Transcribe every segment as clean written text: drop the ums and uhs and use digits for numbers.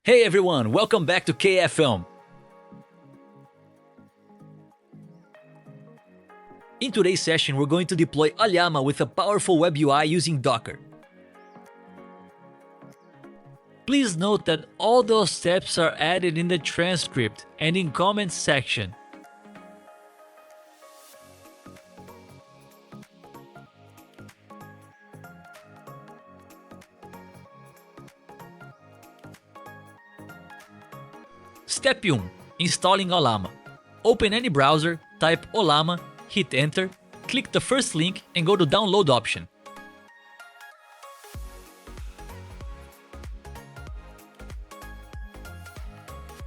Hey everyone, welcome back to KF Film. In today's session, we're going to deploy Ollama with a powerful web UI using Docker. Please note that all those steps are added in the transcript and in comments section. Step 1. Installing Ollama. Open any browser, type Ollama, hit enter, click the first link and go to download option.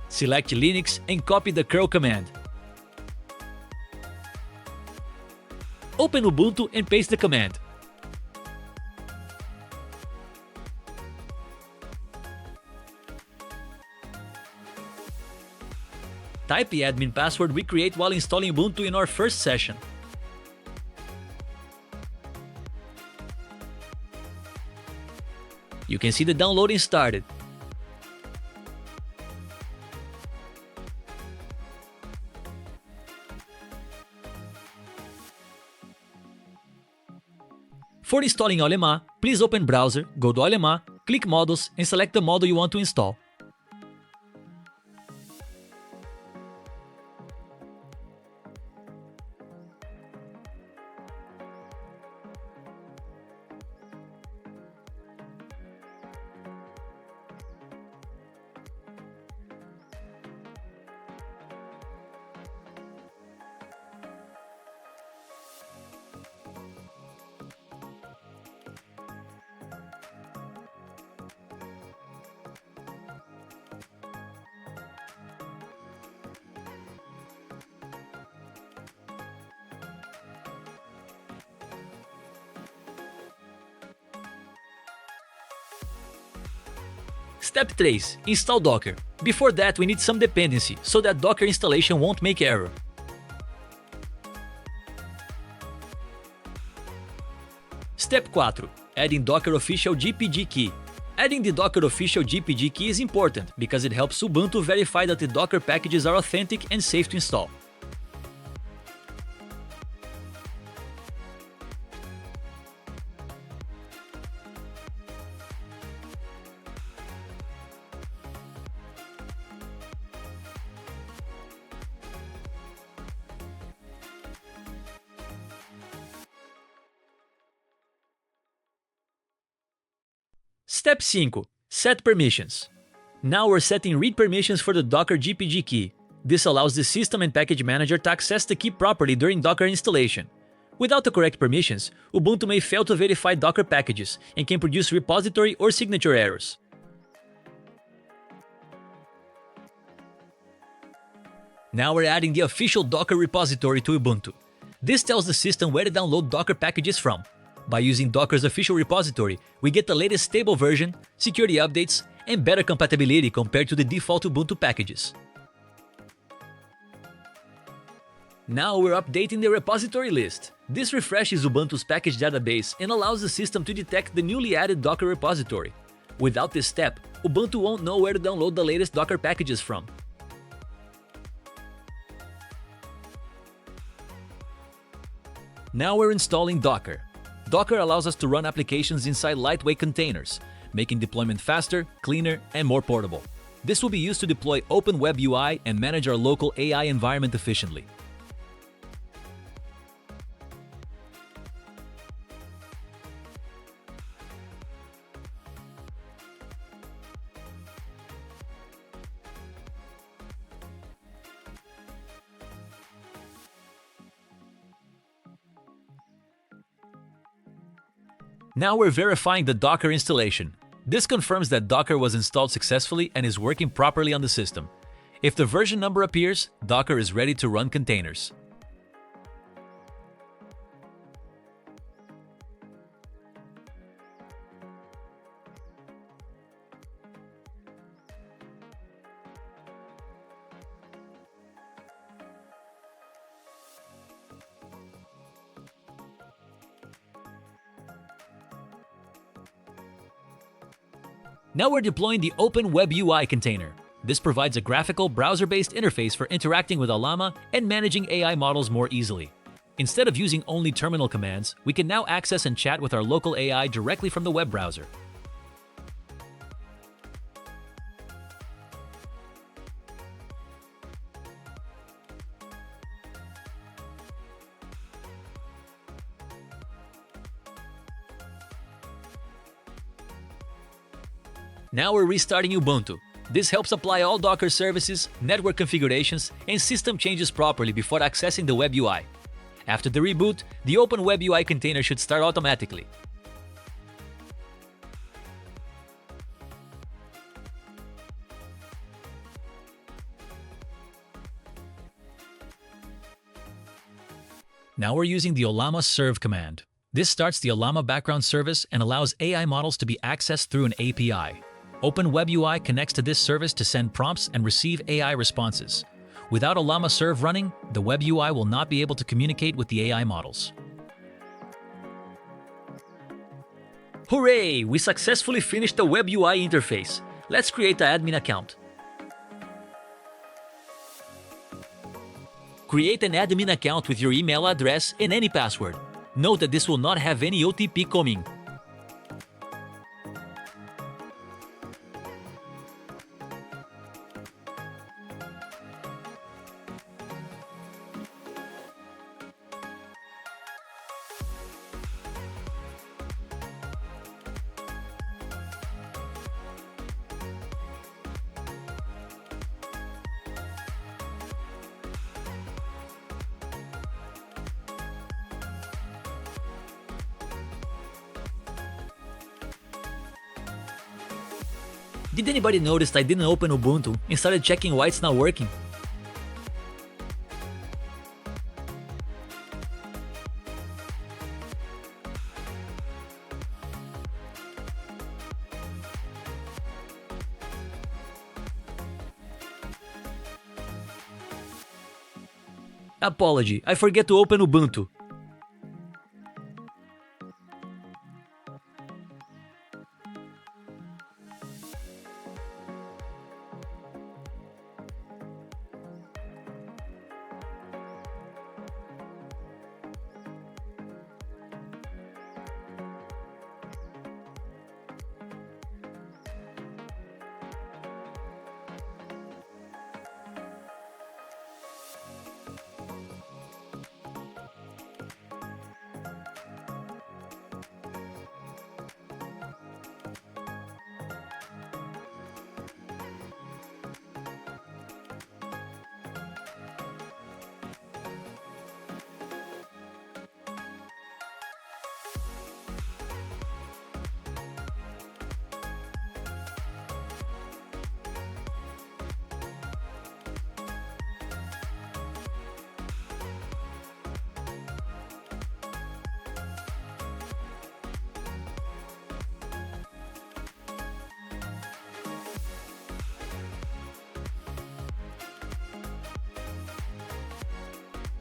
Select Linux and copy the curl command. Open Ubuntu and paste the command. Type the admin password we create while installing Ubuntu in our first session. You can see the downloading started. For installing Ollama, please open Browser, go to Ollama, click Models and select the model you want to install. Step 3. Install Docker. Before that, we need some dependency, so that Docker installation won't make error. Step 4. Adding Docker official GPG key. Adding the Docker official GPG key is important, because it helps Ubuntu verify that the Docker packages are authentic and safe to install. Step 5. Set permissions. Now we're setting read permissions for the Docker GPG key. This allows the system and package manager to access the key properly during Docker installation. Without the correct permissions, Ubuntu may fail to verify Docker packages and can produce repository or signature errors. Now we're adding the official Docker repository to Ubuntu. This tells the system where to download Docker packages from. By using Docker's official repository, we get the latest stable version, security updates, and better compatibility compared to the default Ubuntu packages. Now we're updating the repository list. This refreshes Ubuntu's package database and allows the system to detect the newly added Docker repository. Without this step, Ubuntu won't know where to download the latest Docker packages from. Now we're installing Docker. Docker allows us to run applications inside lightweight containers, making deployment faster, cleaner, and more portable. This will be used to deploy open web UI and manage our local AI environment efficiently. Now we're verifying the Docker installation. This confirms that Docker was installed successfully and is working properly on the system. If the version number appears, Docker is ready to run containers. Now we're deploying the Open WebUI container. This provides a graphical, browser-based interface for interacting with Ollama and managing AI models more easily. Instead of using only terminal commands, we can now access and chat with our local AI directly from the web browser. Now we're restarting Ubuntu. This helps apply all Docker services, network configurations, and system changes properly before accessing the WebUI. After the reboot, the Open WebUI container should start automatically. Now we're using the Ollama serve command. This starts the Ollama background service and allows AI models to be accessed through an API. Open WebUI connects to this service to send prompts and receive AI responses. Without Ollama Serve running, the WebUI will not be able to communicate with the AI models. Hooray! We successfully finished the WebUI interface. Let's create an admin account. Create an admin account with your email address and any password. Note that this will not have any OTP coming. Did anybody notice I didn't open Ubuntu and started checking why it's not working? Apology, I forget to open Ubuntu.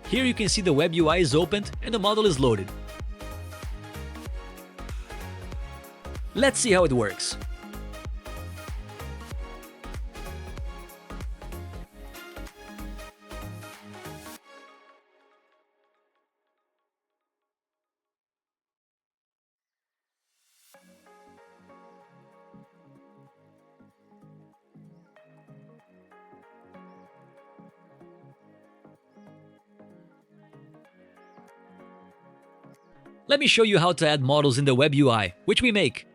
Here you can see the WebUI is opened and the model is loaded. Let's see how it works. Let me show you how to add models in the WebUI, which we make.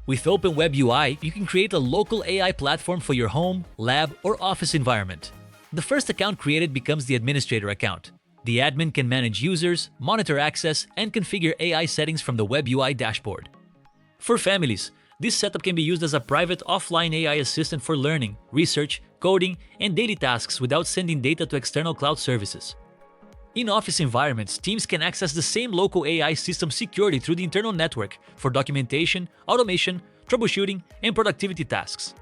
With Open Web UI, you can create a local AI platform for your home, lab, or office environment. The first account created becomes the administrator account. The admin can manage users, monitor access, and configure AI settings from the WebUI dashboard. For families, this setup can be used as a private offline AI assistant for learning, research, coding, and daily tasks without sending data to external cloud services. In office environments, teams can access the same local AI system securely through the internal network for documentation, automation, troubleshooting, and productivity tasks.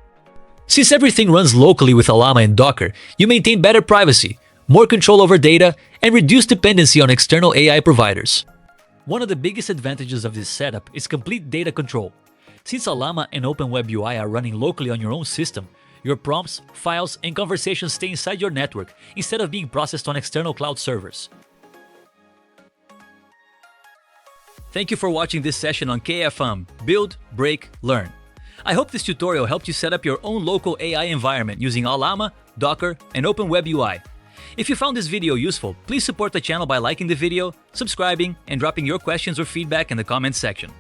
Since everything runs locally with Ollama and Docker, you maintain better privacy, more control over data, and reduce dependency on external AI providers. One of the biggest advantages of this setup is complete data control. Since Ollama and Open Web UI are running locally on your own system, your prompts, files, and conversations stay inside your network instead of being processed on external cloud servers. Thank you for watching this session on KFM Build, Break, Learn. I hope this tutorial helped you set up your own local AI environment using Ollama, Docker, and Open Web UI. If you found this video useful, please support the channel by liking the video, subscribing, and dropping your questions or feedback in the comments section.